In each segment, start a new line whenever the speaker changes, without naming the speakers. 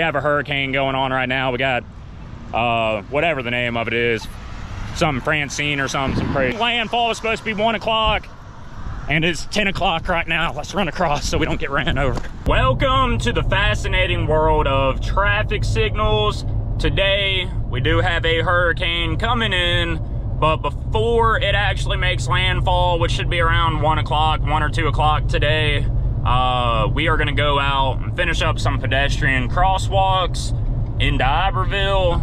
We have a hurricane going on right now. We got whatever the name of it is, some Francine or something, some crazy. Landfall was supposed to be 1 o'clock and it's 10 o'clock right now. Let's run across so we don't get ran over. Welcome to the fascinating world of traffic signals. Today we do have a hurricane coming in, but before it actually makes landfall, which should be around 1 o'clock, 1 or 2 o'clock today, we are gonna go out and finish up some pedestrian crosswalks into Iberville,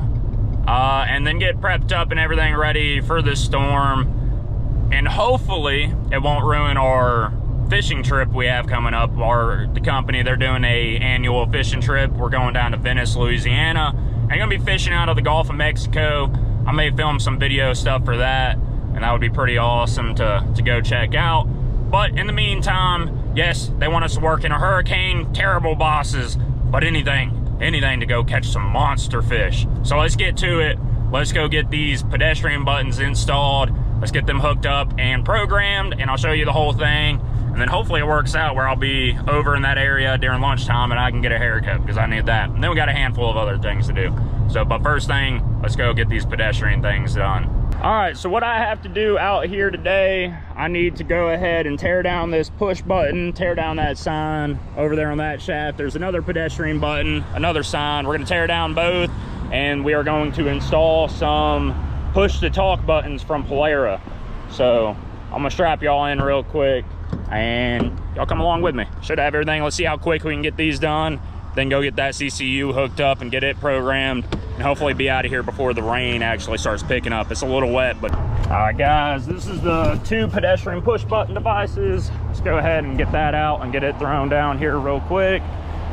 and then get prepped up and everything ready for this storm. And hopefully it won't ruin our fishing trip we have coming up. The company, they're doing a annual fishing trip. We're going down to Venice, Louisiana. I'm gonna be fishing out of the Gulf of Mexico. I may film some video stuff for that, and that would be pretty awesome to go check out. But in the meantime, yes, they want us to work in a hurricane, terrible bosses, but anything to go catch some monster fish. So let's get to it. Let's go get these pedestrian buttons installed. Let's get them hooked up and programmed, and I'll show you the whole thing. And then hopefully it works out where I'll be over in that area during lunchtime and I can get a haircut because I need that. And then we got a handful of other things to do. So, but first thing, let's go get these pedestrian things done. All right, so what I have to do out here today, I need to go ahead and tear down this push button, tear down that sign over there on that shaft. There's another pedestrian button, another sign. We're gonna tear down both, and we are going to install some push to talk buttons from Polera. So I'm gonna strap y'all in real quick and y'all come along with me. Should have everything. Let's see how quick we can get these done, then go get that CCU hooked up and get it programmed, and hopefully be out of here before the rain actually starts picking up. It's a little wet, but all right guys, this is the 2 pedestrian push button devices. Let's go ahead and get that out and get it thrown down here real quick.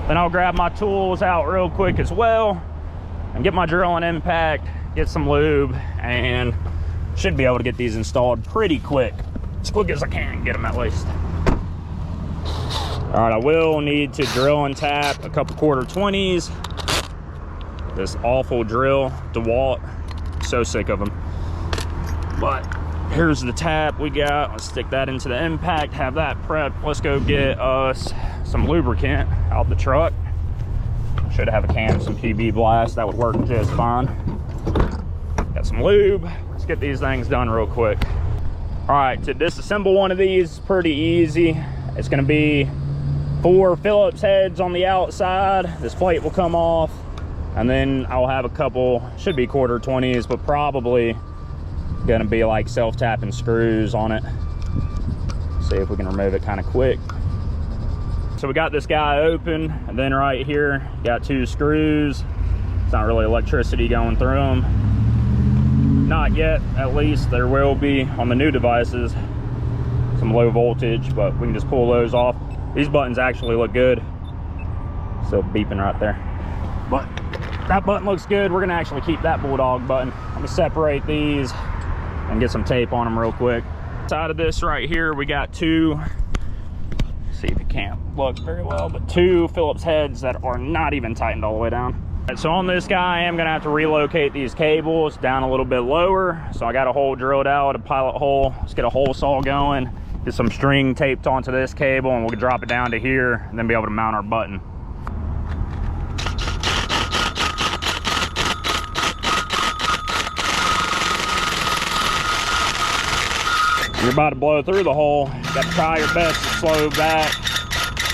Then I'll grab my tools out real quick as well and get my drill and impact, get some lube, and should be able to get these installed pretty quick. As quick as I can get them at least. All right, I will need to drill and tap a couple 1/4-20s. This awful drill, DeWalt, so sick of them. But here's the tap we got. Let's stick that into the impact, have that prepped. Let's go get us some lubricant out the truck. Should have a can of some PB Blast, that would work just fine. Got some lube. Let's get these things done real quick. All right, to disassemble one of these is pretty easy. It's gonna be 4 Phillips heads on the outside. This plate will come off, and then I'll have a couple, should be 1/4-20s, but probably gonna be like self-tapping screws on it. See if we can remove it kind of quick. So we got this guy open, and then right here, got 2 screws. It's not really electricity going through them. Not yet, at least. There will be on the new devices some low voltage, but we can just pull those off. These buttons actually look good. Still beeping right there. But that button looks good. We're gonna actually keep that Bulldog button. I'm gonna separate these and get some tape on them real quick. Side of this right here, we got 2, see if you can't look very well, but 2 Phillips heads that are not even tightened all the way down. So on this guy, I am gonna have to relocate these cables down a little bit lower. So I got a hole drilled out, a pilot hole. Let's get a hole saw going, get some string taped onto this cable, and we'll drop it down to here and then be able to mount our button. You're about to blow through the hole. You got to try your best to slow back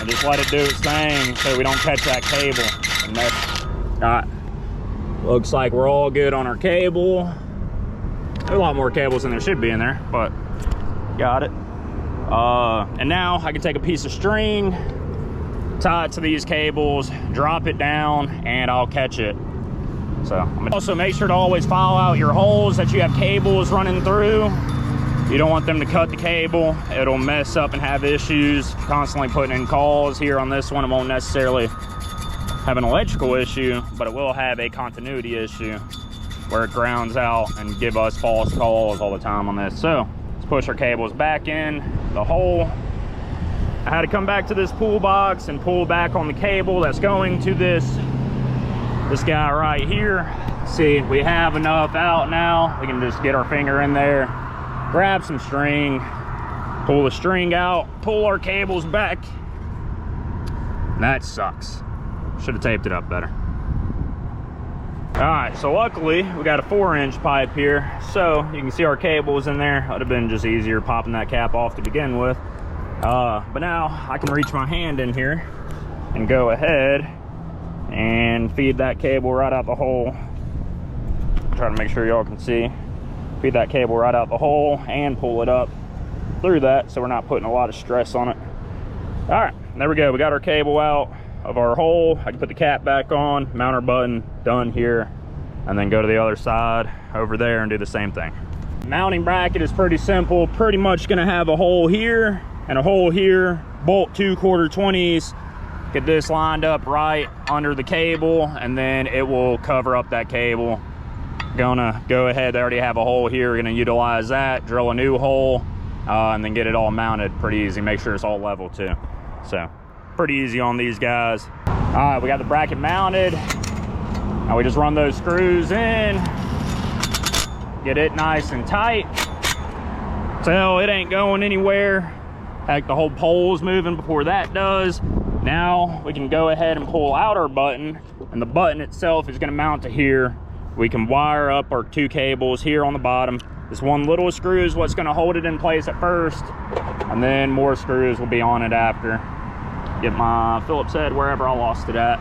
and just let it do its thing so we don't catch that cable. And all right, looks like we're all good on our cable. There's a lot more cables than there should be in there, but got it. And now I can take a piece of string, tie it to these cables, drop it down, and I'll catch it. So I'm gonna also make sure to always file out your holes that you have cables running through. You don't want them to cut the cable. It'll mess up and have issues. Constantly putting in calls. Here on this one, it won't necessarily have an electrical issue, but it will have a continuity issue where it grounds out and give us false calls all the time on this. So let's push our cables back in the hole. I had to come back to this pull box and pull back on the cable that's going to this guy right here. See, we have enough out now. We can just get our finger in there, grab some string, pull the string out, pull our cables back. And that sucks. Should have taped it up better. All right, so luckily we got a 4-inch pipe here, so you can see our cables in there. It would have been just easier popping that cap off to begin with, but now I can reach my hand in here and go ahead and feed that cable right out the hole. Try to make sure y'all can see. Feed that cable right out the hole and pull it up through that, so we're not putting a lot of stress on it. All right, there we go. We got our cable out of our hole. I can put the cap back on, mount our button, done here, and then go to the other side over there and do the same thing. Mounting bracket is pretty simple. Pretty much gonna have a hole here and a hole here, bolt 2 1/4-20s, get this lined up right under the cable, and then it will cover up that cable. Gonna go ahead, they already have a hole here, we're gonna utilize that, drill a new hole, and then get it all mounted pretty easy. Make sure it's all level too. So pretty easy on these guys. All right, we got the bracket mounted. Now we just run those screws in, get it nice and tight. So it ain't going anywhere. Heck, the whole pole's moving before that does. Now we can go ahead and pull out our button, and the button itself is gonna mount to here. We can wire up our 2 cables here on the bottom. This one little screw is what's gonna hold it in place at first, and then more screws will be on it after. Get my Phillips head wherever I lost it at.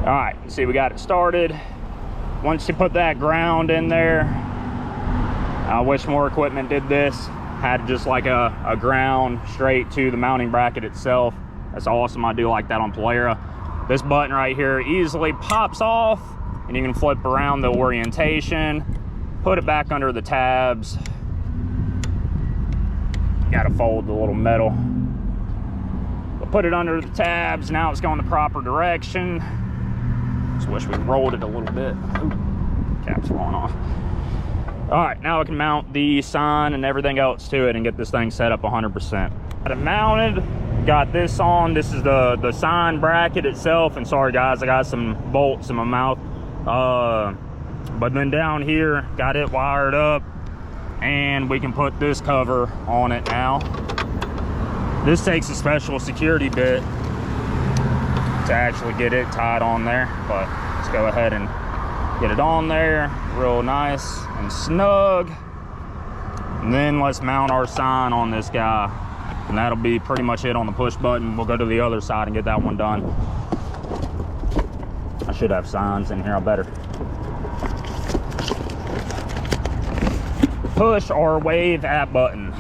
All right, see, we got it started. Once you put that ground in there, I wish more equipment did this. Had just like a ground straight to the mounting bracket itself. That's awesome. I do like that on Polera. This button right here easily pops off, and you can flip around the orientation, put it back under the tabs. Gotta fold the little metal. But put it under the tabs. Now it's going the proper direction. Just wish we rolled it a little bit. Ooh, cap's falling off. All right, now I can mount the sign and everything else to it and get this thing set up 100%. Got it mounted, got this on. This is the sign bracket itself. And sorry guys, I got some bolts in my mouth. But then down here, got it wired up, and we can put this cover on it now. This takes a special security bit to actually get it tied on there, but let's go ahead and get it on there real nice and snug, and then let's mount our sign on this guy, and that'll be pretty much it on the push button. We'll go to the other side and get that one done. I should have signs in here. I better push or wave at button.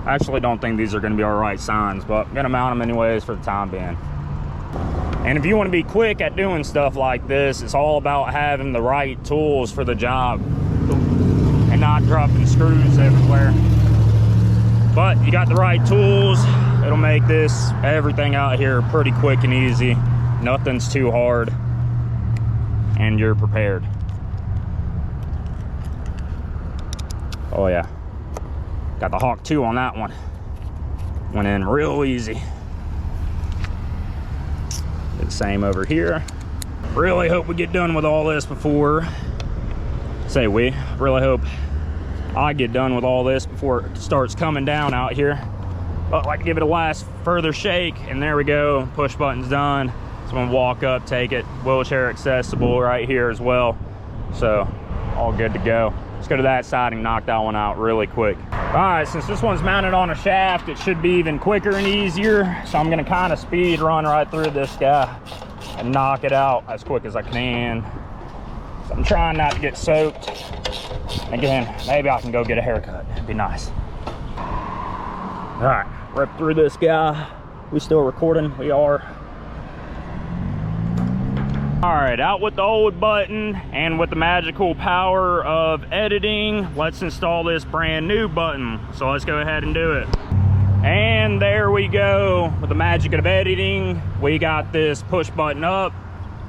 I actually don't think these are going to be our right signs, but I'm gonna mount them anyways for the time being. And if you want to be quick at doing stuff like this, it's all about having the right tools for the job and not dropping screws everywhere. But you got the right tools, it'll make everything out here pretty quick and easy. Nothing's too hard, and you're prepared. Oh yeah, got the Hawk 2 on that one. Went in real easy. The same over here. Really hope we get done with all this before, really hope I get done with all this before it starts coming down out here. But I'd like to give it a last further shake, and there we go. Push button's done. So I'm gonna walk up, take it, wheelchair accessible right here as well. So all good to go. Let's go to that side and knock that one out really quick. All right, since this one's mounted on a shaft, it should be even quicker and easier. So I'm gonna kind of speed run right through this guy and knock it out as quick as I can. So I'm trying not to get soaked. Again, maybe I can go get a haircut. It'd be nice. All right, rip through this guy. We still recording? We are. All right, out with the old button, and with the magical power of editing, let's install this brand new button. So let's go ahead and do it. And there we go. With the magic of editing, we got this push button up.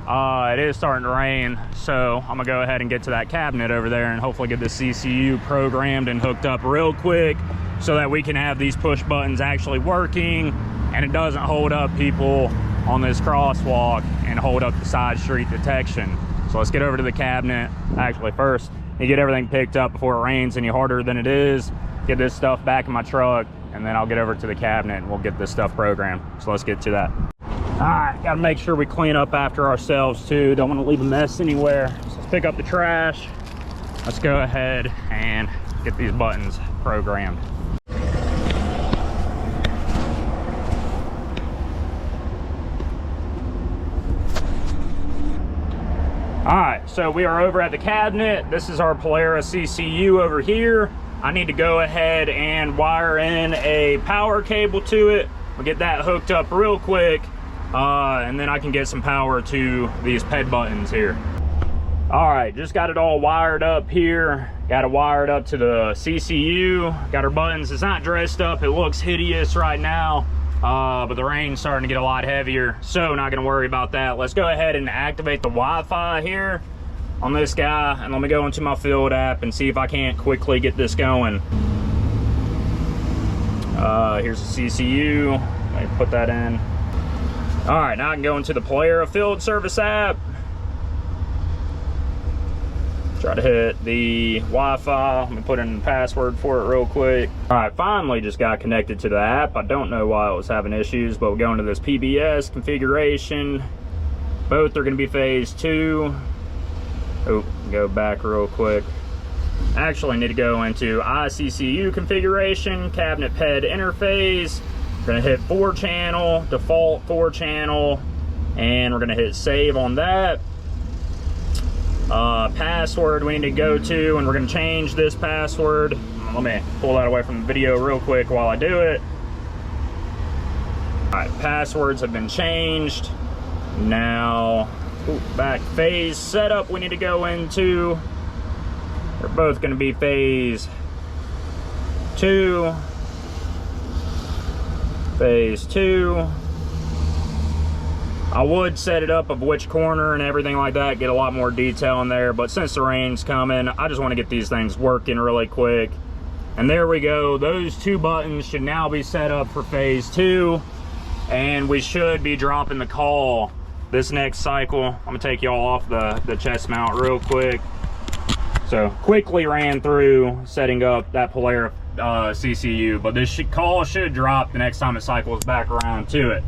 It is starting to rain, so I'm gonna go ahead and get to that cabinet over there and hopefully get the CCU programmed and hooked up real quick so that we can have these push buttons actually working, and it doesn't hold up people on this crosswalk and hold up the side street detection. So let's get over to the cabinet. Actually, first, you get everything picked up before it rains any harder than it is. get this stuff back in my truck, and then I'll get over to the cabinet and we'll get this stuff programmed. So let's get to that. All right, gotta make sure we clean up after ourselves too. Don't want to leave a mess anywhere. So let's pick up the trash. Let's go ahead and get these buttons programmed. All right, so we are over at the cabinet. This is our Polaris CCU over here. I need to go ahead and wire in a power cable to it. We'll get that hooked up real quick, and then I can get some power to these ped buttons here. All right, just got it all wired up here. Got it wired up to the CCU. Got our buttons. It's not dressed up. It looks hideous right now, but the rain's starting to get a lot heavier, so not gonna worry about that. Let's go ahead and activate the Wi-Fi here on this guy, and let me go into my field app and see if I can't quickly get this going. Here's the CCU. Let me put that in. All right, now I can go into the Polaris field service app. Try to hit the Wi-Fi. Let me put in the password for it real quick. All right, finally just got connected to the app. I don't know why it was having issues, but we'll go into this PBS configuration. Both are gonna be phase 2. Oh, go back real quick. Actually, I need to go into iCCU configuration, cabinet ped interface. We're gonna hit 4-channel, default 4-channel, and we're gonna hit save on that. Password we need to go to, and we're gonna change this password. Let me pull that away from the video real quick while I do it. All right, passwords have been changed. Now, back phase setup we need to go into. They're both gonna be phase 2. Phase 2. I would set it up of which corner and everything like that, get a lot more detail in there, but since the rain's coming, I just want to get these things working really quick. And there we go. Those 2 buttons should now be set up for phase 2, and we should be dropping the call this next cycle. I'm gonna take y'all off the chest mount real quick. So quickly ran through setting up that Polaris CCU, but this call should drop the next time it cycles back around to it.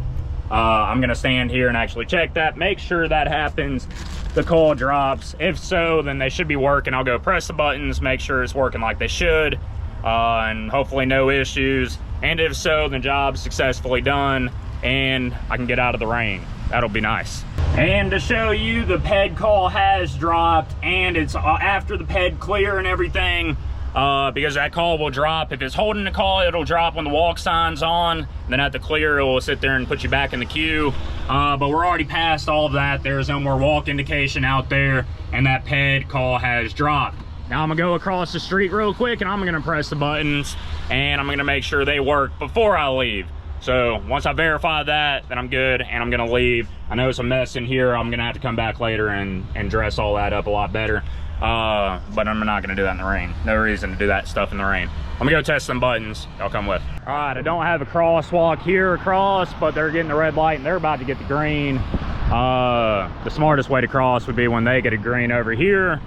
I'm gonna stand here and actually check that, make sure that happens, the call drops. If so, then they should be working. I'll go press the buttons, make sure it's working like they should, and hopefully no issues. And if so, the job's successfully done and I can get out of the rain. That'll be nice. And to show you, the ped call has dropped, and it's after the ped clear and everything, because that call will drop. If it's holding the call, it'll drop when the walk sign's on. Then at the clear, it will sit there and put you back in the queue. But we're already past all of that. There's no more walk indication out there, and that ped call has dropped. Now I'm gonna go across the street real quick, and I'm gonna press the buttons, and I'm gonna make sure they work before I leave. So once I verify that, then I'm good, and I'm gonna leave. I know it's a mess in here. I'm gonna have to come back later and dress all that up a lot better. But I'm not gonna do that in the rain. No reason to do that stuff in the rain. Let me go test some buttons. Y'all come with. All right, I don't have a crosswalk here across, but they're getting the red light and they're about to get the green. The smartest way to cross would be when they get a green over here,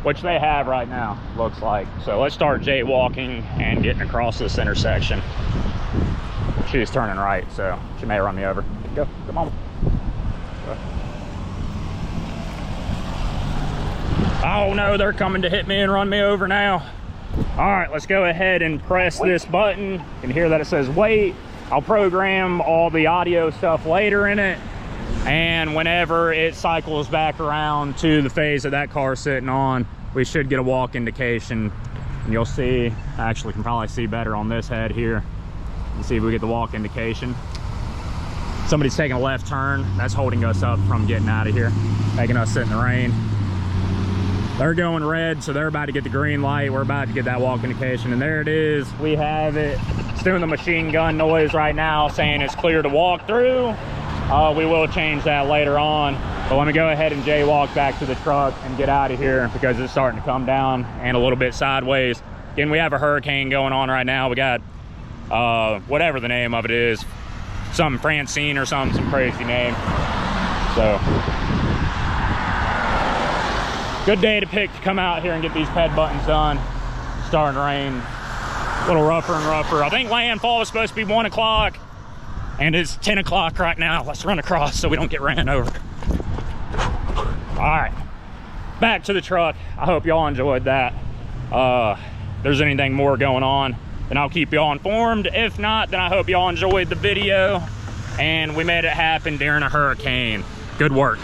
which they have right now, looks like. So let's start jaywalking and getting across this intersection. She's turning right, so she may run me over. Go, come on. Go. Oh no, they're coming to hit me and run me over now. All right, let's go ahead and press this button. You can hear that it says wait. I'll program all the audio stuff later in it. And whenever it cycles back around to the phase that that car's sitting on, we should get a walk indication. And you'll see, actually can probably see better on this head here. And see if we get the walk indication. Somebody's taking a left turn. That's holding us up from getting out of here, making us sit in the rain. They're going red, so they're about to get the green light. We're about to get that walk indication, and there it is. We have it. It's doing the machine gun noise right now, saying it's clear to walk through. We will change that later on, but let me go ahead and jaywalk back to the truck and get out of here because it's starting to come down and a little bit sideways. Again, we have a hurricane going on right now. We got whatever the name of it is, some Francine or some crazy name. So good day to pick to come out here and get these ped buttons done. Starting to rain A little rougher and rougher. I think landfall was supposed to be 1 o'clock, and it's 10 o'clock right now. Let's run across so we don't get ran over. All right, back to the truck. I hope y'all enjoyed that. If there's anything more going on, then I'll keep y'all informed. If not, then I hope y'all enjoyed the video, and we made it happen during a hurricane. Good work.